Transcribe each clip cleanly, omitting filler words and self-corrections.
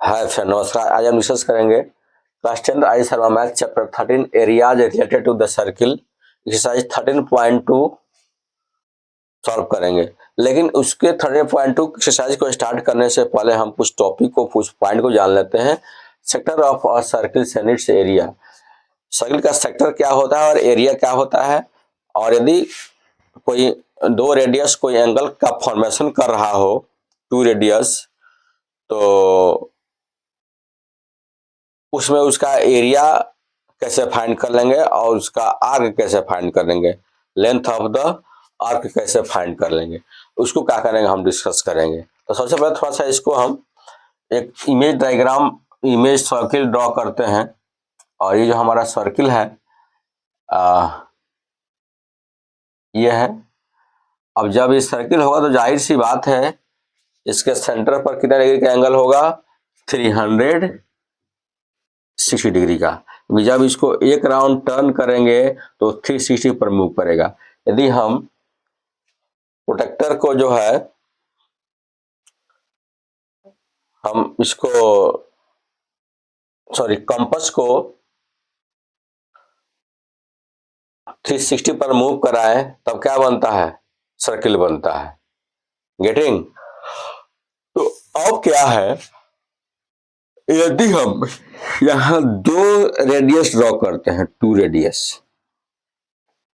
Hi friend, नमस्कार। आज हम डिस्कस करेंगे क्लास 10 आई Sharma math chapter 13 areas related to the circle exercise 13.2 solve करेंगे। लेकिन उसके 13.2 एक्सरसाइज को स्टार्ट करने से पहले हम कुछ टॉपिक को, कुछ पॉइंट को जान लेते हैं। Sector of a circle and it's area. Circle का सेक्टर क्या होता है और एरिया क्या होता है, और यदि कोई दो रेडियस कोई एंगल का फॉर्मेशन कर रहा हो, टू रेडियस, तो उसमें उसका एरिया कैसे फाइंड कर लेंगे और उसका आर्क कैसे फाइंड कर लेंगे, लेंथ ऑफ द आर्क कैसे फाइंड कर लेंगे, उसको क्या करेंगे हम डिस्कस करेंगे। तो सबसे पहले थोड़ा सा इसको हम एक image diagram, image circle draw करते हैं। और ये जो हमारा सर्किल है ये है। अब जब ये सर्किल होगा तो जाहिर सी बात है इसके सेंटर पर कितना डिग्री का एंगल होगा, 360 डिग्री का। जब इसको एक राउंड टर्न करेंगे तो 360 पर मूव करेगा। यदि हम प्रोटेक्टर को जो है, हम इसको कंपास को 360 पर मूव कराएं, तब क्या बनता है, सर्किल बनता है। गेटिंग? तो अब क्या है, यदि हम यहाँ दो रेडियस ड्रॉ करते हैं, टू रेडियस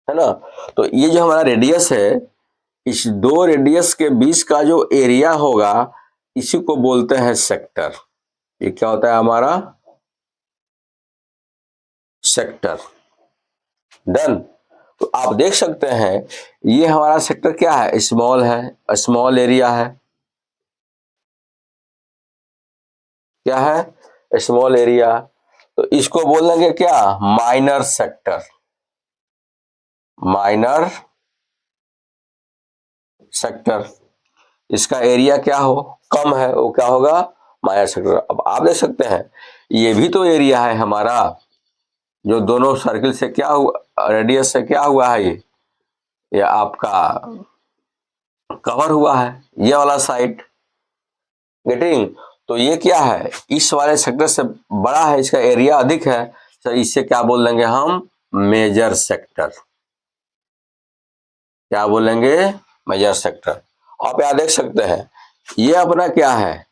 है ना, तो ये जो हमारा रेडियस है, इस दो रेडियस के बीच का जो एरिया होगा इसी को बोलते हैं सेक्टर। ये क्या होता है हमारा, सेक्टर। डन। तो आप देख सकते हैं ये हमारा सेक्टर क्या है, स्मॉल है, स्मॉल एरिया है। क्या है, स्मॉल एरिया। तो इसको बोलेंगे क्या, माइनर सेक्टर। Minor sector. इसका एरिया क्या हो, कम है, वो क्या होगा, माइनर सेक्टर। अब आप देख सकते हैं ये भी तो एरिया है हमारा, जो दोनों सर्किल से क्या हुआ, रेडियस से क्या हुआ है, ये आपका कवर हुआ है, ये वाला साइड। गेटिंग? तो ये क्या है, इस वाले सेक्टर से बड़ा है, इसका एरिया अधिक है, तो इससे क्या बोल देंगे हम, मेजर सेक्टर। क्या बोलेंगे, मेजर सेक्टर। आप यहाँ देख सकते हैं ये अपना क्या है,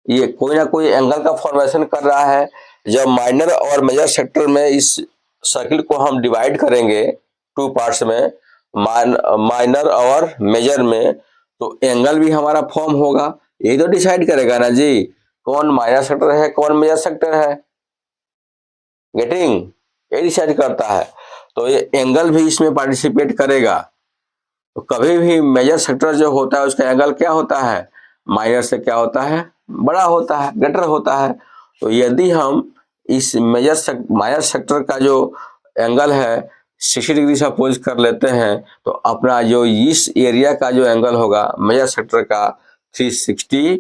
ये कोई ना कोई एंगल का फॉर्मेशन कर रहा है। जब माइनर और मेजर सेक्टर में इस सर्किल को हम डिवाइड करेंगे टू पार्ट्स में, माइनर और मेजर में, तो एंगल भी हमारा फॉर्म होगा। यही तो डिसाइड करेगा ना जी, कौन माइनर सेक्टर है कौन मेजर सेक्टर है। गेटिंग? ये डिसाइड करता है। तो ये एंगल भी इसमें पार्टिसिपेट करेगा। तो कभी भी मेजर सेक्टर जो होता है उसका एंगल क्या होता है, माइनर से क्या होता है, बड़ा होता है, ग्रेटर होता है। तो यदि हम इस माइनर सेक्टर का जो एंगल है 60 डिग्री से अपोज कर लेते हैं, तो अपना जो इस एरिया का जो एंगल होगा मेजर सेक्टर का 360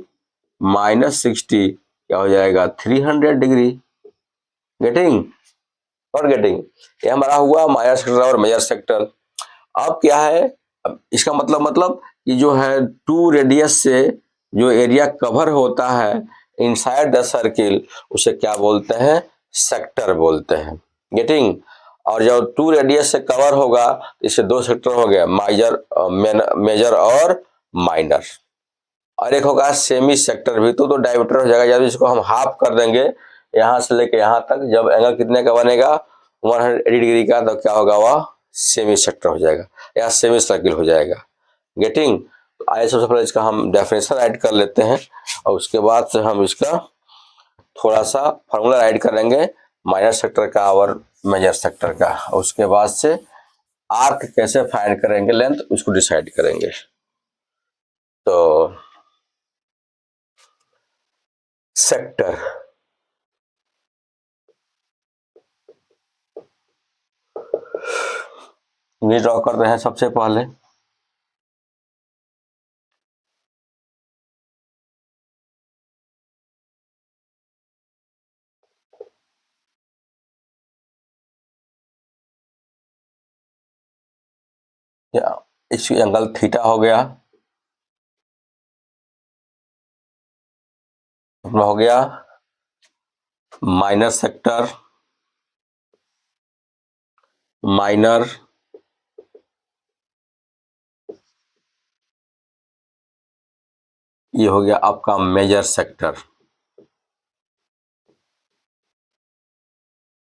माइनस 60 क्या हो जाएगा, 300 डिग्री। गेटिंग और गेटिंग? ये हमारा हुआ माइनर सेक्टर और मेजर सेक्टर। अब क्या है, अब इसका मतलब कि जो है टू रेडियस से जो एरिया कवर होता है इनसाइड द सर्किल, उसे क्या बोलते हैं, सेक्टर बोलते हैं। गेटिंग? और जब टू रेडियस से कवर होगा इसे दो सेक्टर हो गया, मेजर और माइनर। और एक होगा सेमी सेक्टर भी, तो डायमीटर हो जाएगा। जब इसको हम हाफ कर देंगे यहाँ से लेके यहाँ तक, जब एंगल कितने का बनेगा, 180 डिग्री का, तो क्या होगा, वह सेमी सेक्टर हो जाएगा या सेमी सर्किल हो जाएगा। गेटिंग? तो आइए सबसे पहले इसका हम डेफिनेशन राइट कर लेते हैं, और उसके बाद से हम इसका थोड़ा सा फार्मूला राइट करेंगे माइनर सेक्टर का और मेजर सेक्टर का, और उसके बाद से आर्क कैसे फाइंड करेंगे, लेंथ, उसको डिसाइड करेंगे। तो सेक्टर, ये ड्रॉ कर रहे हैं सबसे पहले। या इस एंगल थीटा हो गया, हो गया माइनर सेक्टर, माइनर ये हो गया आपका मेजर सेक्टर।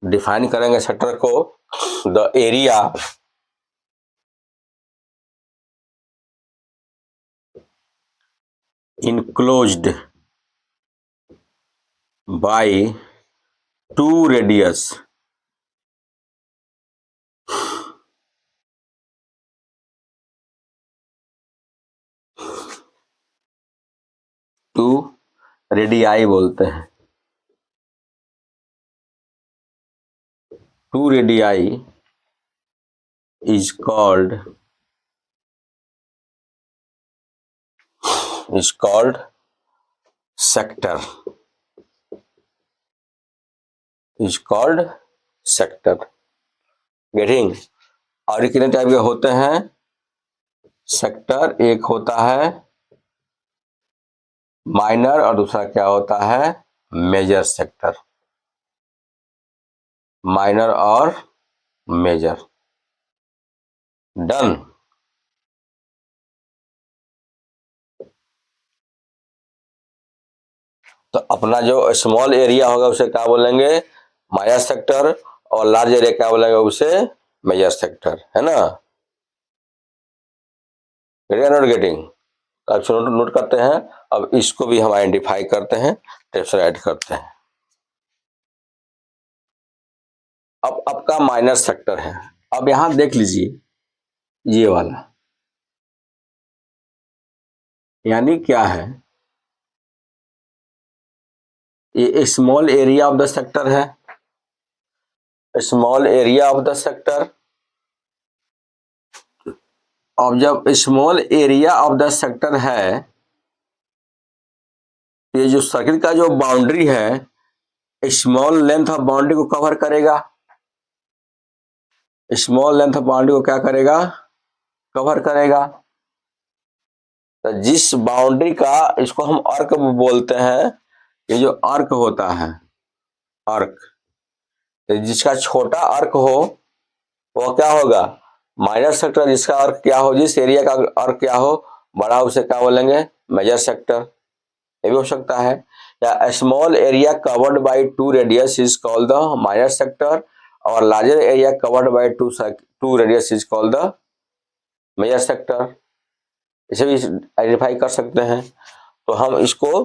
डिफाइन करेंगे सेक्टर को, the area enclosed by two radius, two radii बोलते हैं, two radii is called sector, is called sector। Getting. और ये कितने टाइप के होते हैं सेक्टर? एक होता है माइनर और दूसरा क्या होता है मेजर सेक्टर। माइनर और मेजर। डन। तो अपना जो स्मॉल एरिया होगा उसे क्या बोलेंगे माइनर सेक्टर, और लार्ज एरिया क्या बोलेंगे उसे मेजर सेक्टर, है ना? Not getting? अब नोट करते हैं। अब इसको भी हम आइडेंटिफाई करते हैं, टेक्स्ट ऐड करते हैं। अब आपका माइनर सेक्टर है। अब यहां देख लीजिए ये वाला, यानी क्या है, ये small area of the sector है। Small area of the sector. अब जब small area of the sector है, ये जो सर्किल का जो बाउंड्री है स्मॉल लेंथ ऑफ बाउंड्री को कवर करेगा। स्मॉल लेंथ ऑफ बाउंड्री को क्या करेगा कवर करेगा। तो जिस बाउंड्री का इसको हम आर्क बोलते हैं, ये जो आर्क होता है आर्क, तो जिसका छोटा आर्क हो वो क्या होगा माइनर सेक्टर। जिसका आर्क क्या हो, जिस एरिया का आर्क क्या हो बड़ा, उसे क्या बोलेंगे मेजर सेक्टर। ये भी हो सकता है। या small area covered by two radius is called the minor sector, और larger area covered by two radius is called the major sector. इसे भी आइडेंटिफाई कर सकते हैं। तो हम इसको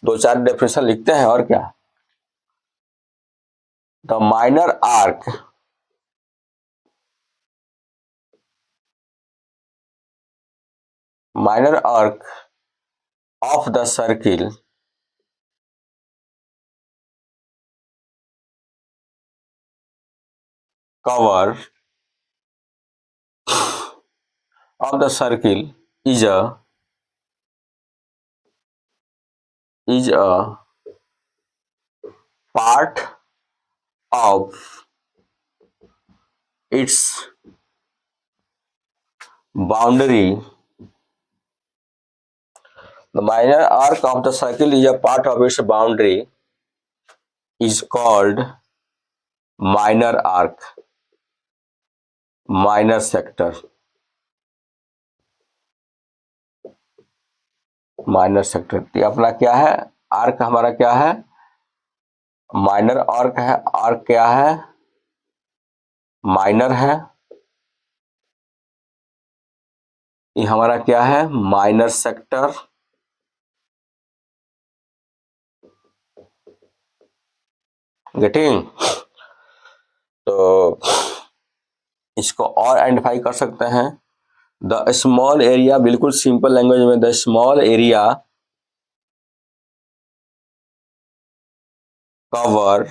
दो चार डेफिनेशन लिखते हैं और क्या। The minor arc of the circle cover of the circle is a part of its boundary. The minor arc of the circle is a part of its boundary is called minor arc, minor sector, minor sector। ये अपना क्या है arc हमारा क्या है minor arc है। Arc क्या है माइनर है। ये हमारा क्या है माइनर सेक्टर। गेटिंग? तो इसको और आइडेंटिफाई कर सकते हैं। द स्मॉल एरिया, बिल्कुल सिंपल लैंग्वेज में, the small area cover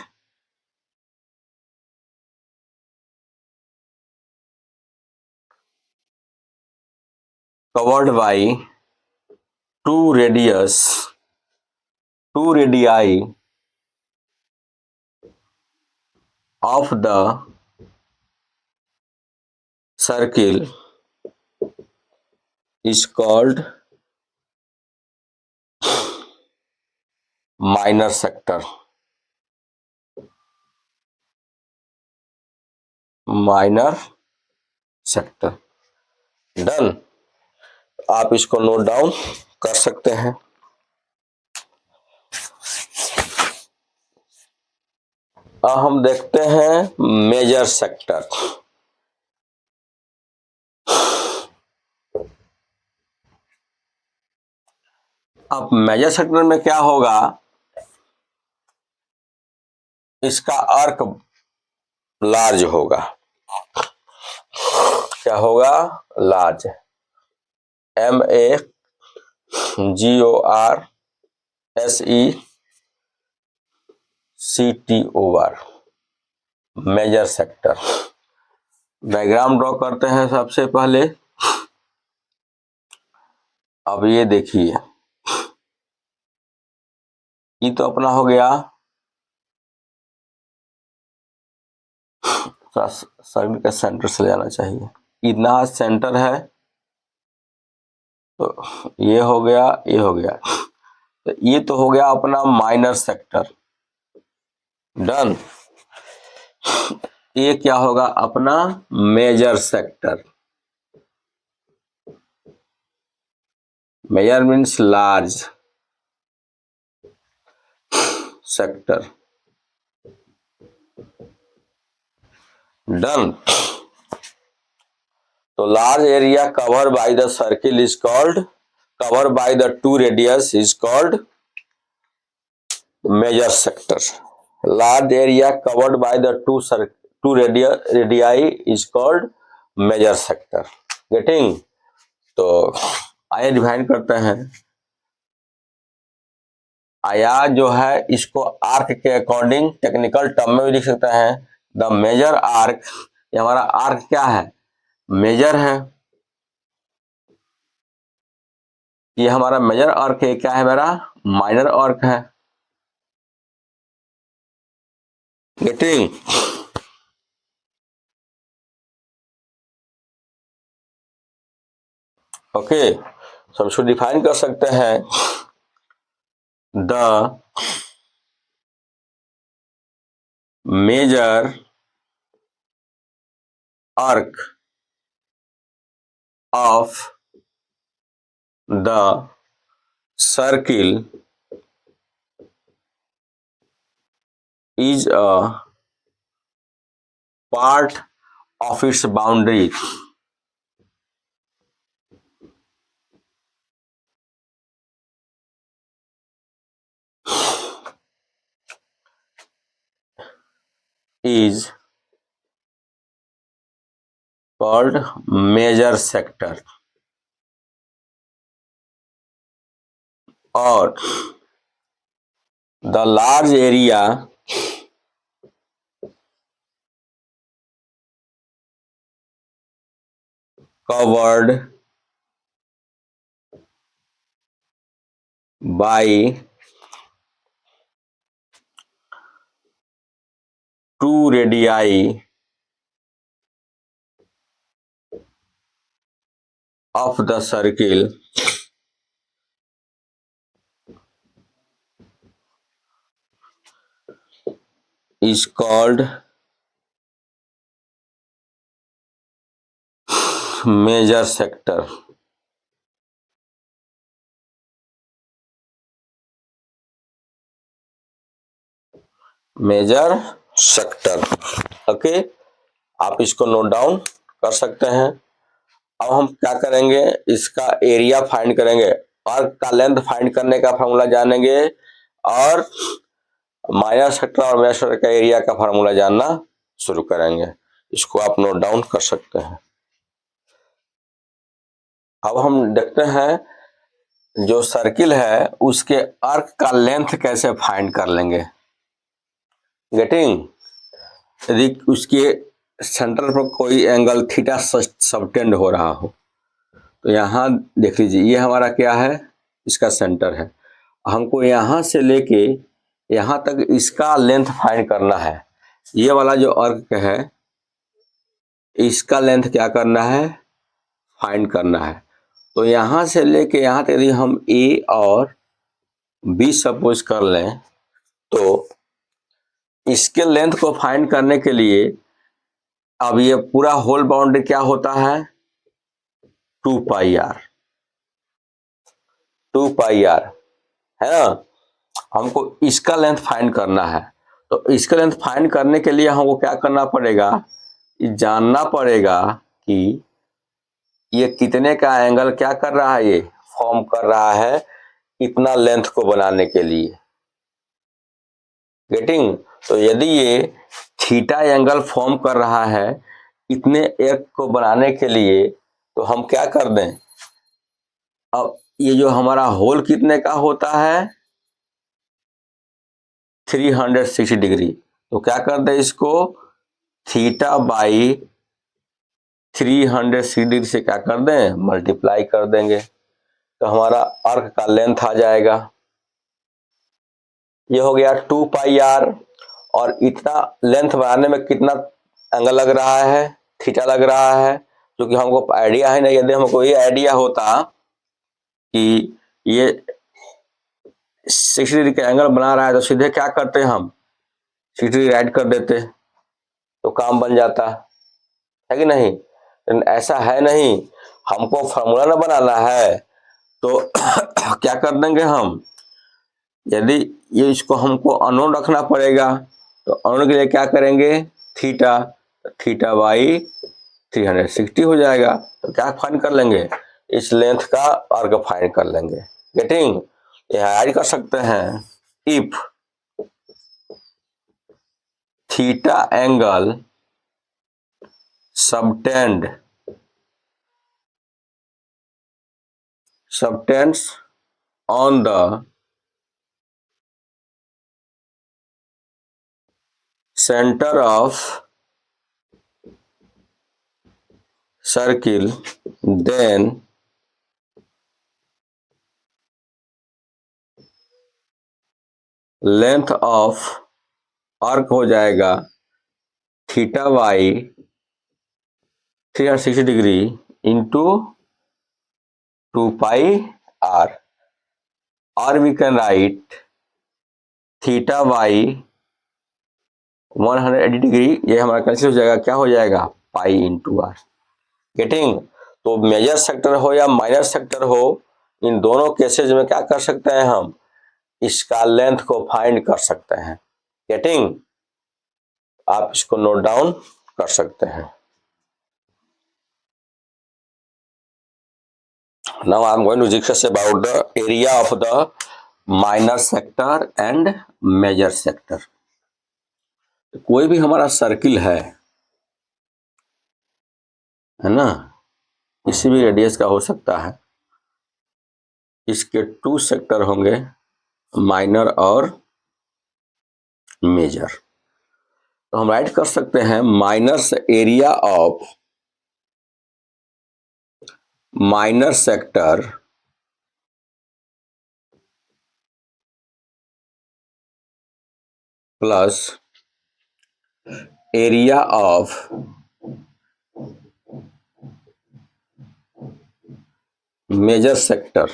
covered by two radii of the circle is called minor sector, minor sector. Done. आप इसको नोट डाउन कर सकते हैं। अब हम देखते हैं मेजर सेक्टर। अब मेजर सेक्टर में क्या होगा, इसका आर्क लार्ज होगा। क्या होगा? Large. MAGORSECTOR, major sector. Diagram draw करते हैं सबसे पहले। अब ये देखिए, ये तो अपना हो गया सर्किल का सेंटर से जाना चाहिए, इतना सेंटर है, तो ये हो गया, ये हो गया, तो ये तो हो गया अपना माइनर सेक्टर। डन। ये क्या होगा? अपना major sector. Major means large sector. Done. तो large area cover by the circle is called, cover by the two radius is called major sector. Large area covered by the two radii is called major sector. Getting? तो आइए define करते हैं। आया जो है इसको arc के according technical term में भी लिख सकते हैं। द मेजर आर्क, ये हमारा आर्क क्या है? मेजर है। ये हमारा मेजर आर्क है, क्या है मेरा? माइनर आर्क है। गेटिंग? ओके, तो हम इसको डिफाइन कर सकते हैं। The major arc of the circle is a part of its boundary is called major sector, or the large area covered by two radii of the circle is called major sector. Major sector. Okay, आप इसको note down कर सकते हैं। अब हम क्या करेंगे, इसका एरिया फाइंड करेंगे, आर्क का लेंथ फाइंड करने का फार्मूला जानेंगे, और माइनर सेक्टर और मेजर सेक्टर का एरिया का फार्मूला जानना शुरू करेंगे। इसको आप नोट डाउन कर सकते हैं। अब हम देखते हैं जो सर्किल है उसके आर्क का लेंथ कैसे फाइंड कर लेंगे। गेटिंग? यदि उसके सेंटर पर कोई एंगल थीटा सबटेंड हो रहा हो, तो यहाँ देख लीजिए, ये हमारा क्या है? इसका सेंटर है। हमको यहाँ से लेके यहाँ तक इसका लेंथ फाइंड करना है। ये वाला जो आर्क है इसका लेंथ क्या करना है? फाइंड करना है। तो यहाँ से लेके यहाँ तक यदि हम ए और B सपोज कर लें, तो इसके लेंथ को फाइंड करने के लिए अब ये पूरा होल बाउंड्री क्या होता है, 2πr, 2πr है ना। हमको इसका लेंथ फाइंड करना है, तो इसका लेंथ फाइंड करने के लिए हमको क्या करना पड़ेगा, जानना पड़ेगा कि ये कितने का एंगल क्या कर रहा है, ये फॉर्म कर रहा है इतना लेंथ को बनाने के लिए। गेटिंग? तो यदि ये थीटा एंगल फॉर्म कर रहा है इतने एक को बनाने के लिए, तो हम क्या कर दें, अब ये जो हमारा होल कितने का होता है, 360 डिग्री, तो क्या कर दें इसको, थीटा बाई 360 डिग्री से क्या कर दें, मल्टीप्लाई कर देंगे, तो हमारा आर्क का लेंथ आ जाएगा। ये हो गया 2πr, और इतना लेंथ बनाने में कितना एंगल लग रहा है, थीटा लग रहा है, क्योंकि हमको आइडिया है ना। यदि हमको ये आइडिया होता कि ये 60 डिग्री का एंगल बना रहा है, तो सीधे क्या करते हैं, हम 60 डिग्री राइट कर देते तो काम बन जाता है कि नहीं। लेकिन ऐसा है नहीं, हमको फार्मूला ना बनाना है, तो क्या कर देंगे हम, यदि ये इसको हमको अननोन रखना पड़ेगा, तो अननोन के लिए क्या करेंगे, थीटा, थीटा बाई 360 हो जाएगा, तो क्या फाइंड कर लेंगे, इस लेंथ का आर्क फाइंड कर लेंगे। गेटिंग? यह ऐड कर सकते हैं, if theta angle subtends on the center of circle, then length of arc हो जाएगा theta by 360 degree into 2πr, और we can write theta by 180 degree, ये हमारा कैंसिल हो जाएगा, क्या हो जाएगा, पाई इंटू आर। गेटिंग? तो मेजर सेक्टर हो या माइनर सेक्टर हो, इन दोनों केसेज में क्या कर सकते हैं, हम इसका लेंथ को फाइंड कर सकते हैं। गेटिंग? आप इसको नोट डाउन कर सकते हैं। Now I am going to discuss about the area of the minor sector and major sector. कोई भी हमारा सर्किल है ना, किसी भी रेडियस का हो सकता है, इसके 2 सेक्टर होंगे, माइनर और मेजर। तो हम राइट कर सकते हैं minus area of minor sector plus area of major sector,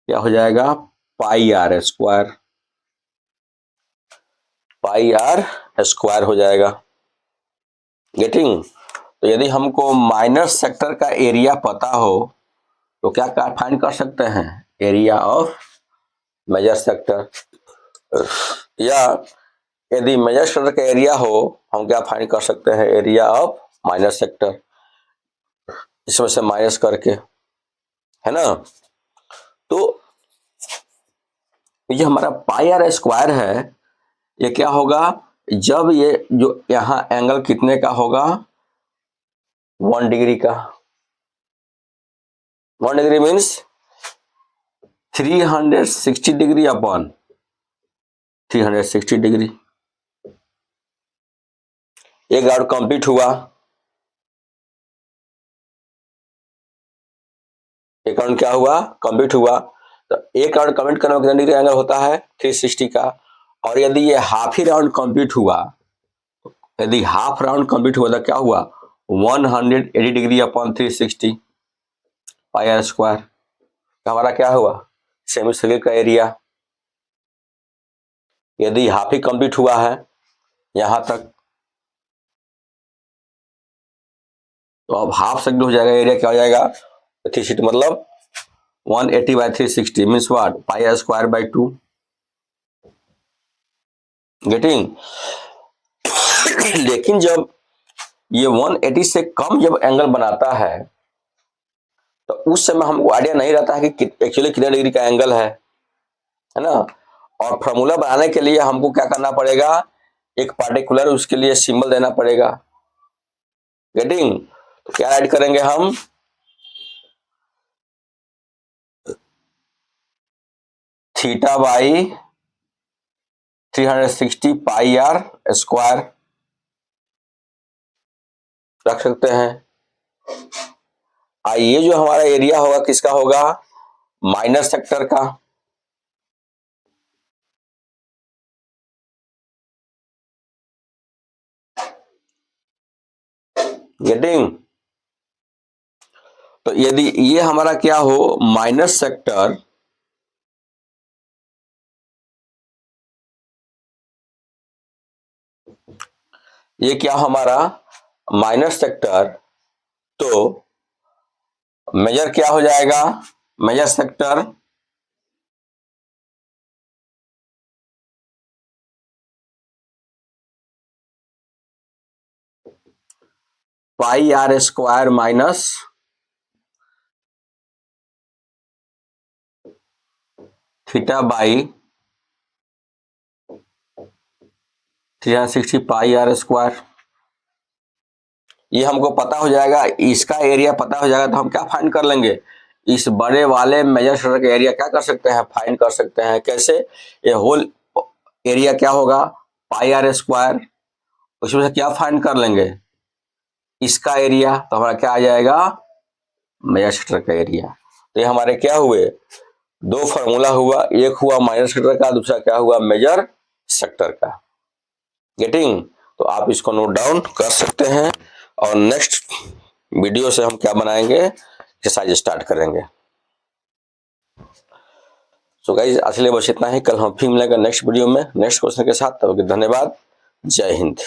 क्या हो जाएगा, pi are square, pi are square हो जाएगा। गेटिंग? तो यदि हमको माइनर सेक्टर का एरिया पता हो, तो क्या फाइंड कर सकते हैं, एरिया ऑफ मेजर सेक्टर, या यदि मेजर सेक्टर का एरिया हो, हम क्या फाइंड कर सकते हैं, एरिया ऑफ माइनर सेक्टर, इसमें से माइनस करके, है ना। तो ये हमारा पाई आर स्क्वायर है, ये क्या होगा, जब ये जो यहाँ एंगल कितने का होगा, 1 डिग्री का, 1 degree means 360 degree upon 360 degree, एक राउंड कंप्लीट हुआ, एक राउंड क्या हुआ, कंप्लीट हुआ। तो एक राउंड कंप्लीट करने में कितना डिग्री एंगल होता है, 360 का, और यदि ये हाफ ही राउंड कंप्लीट हुआ, यदि हाफ राउंड कंप्लीट हुआ तो क्या हुआ, 180 degree upon 360, pi are square. हमारा क्या हुआ, सेमी सर्किल का एरिया। यदि हाफ ही कंप्लीट हुआ है यहां तक, तो अब हाफ सर्किल हो जाएगा, एरिया क्या हो जाएगा, 360 मतलब 180 by 360 means what, pi are square by 2। Getting. लेकिन जब ये 180 से कम जब एंगल बनाता है तो उस समय हमको आइडिया नहीं रहता है कि एक्चुअली कितने डिग्री का एंगल है ना। और फॉर्मूला बनाने के लिए हमको क्या करना पड़ेगा, एक पार्टिकुलर उसके लिए सिंबल देना पड़ेगा। गेटिंग। तो क्या ऐड करेंगे हम, theta by 360 pi are square रख सकते हैं। ये जो हमारा एरिया होगा किसका होगा, माइनर सेक्टर का। गेटिंग। तो यदि ये हमारा क्या हो, माइनस सेक्टर, ये क्या हमारा माइनस सेक्टर, तो मेजर क्या हो जाएगा, major sector pi are square minus theta by 360 pi are square. ये हमको पता हो जाएगा, इसका एरिया पता हो जाएगा तो हम क्या फाइंड कर लेंगे, इस बड़े वाले मेजर सेक्टर का एरिया क्या कर सकते हैं, फाइंड कर सकते हैं। कैसे, ये होल एरिया क्या होगा, पाई आर स्क्वायर, उसमें से क्या फाइंड कर लेंगे, इसका एरिया, तो हमारा क्या आ जाएगा, मेजर सेक्टर का एरिया। तो ये हमारे क्या हुए, दो फार्मूला हुआ, एक हुआ माइनर सेक्टर का, दूसरा क्या हुआ, मेजर सेक्टर का। गेटिंग। तो आप इसको नोट डाउन कर सकते हैं और नेक्स्ट वीडियो से हम क्या बनाएंगे, एक्सरसाइज स्टार्ट करेंगे। सो गाइस आज के लिए बस इतना ही, कल हम फिर मिलेंगे नेक्स्ट वीडियो में नेक्स्ट क्वेश्चन के साथ। तब तक धन्यवाद, जय हिंद।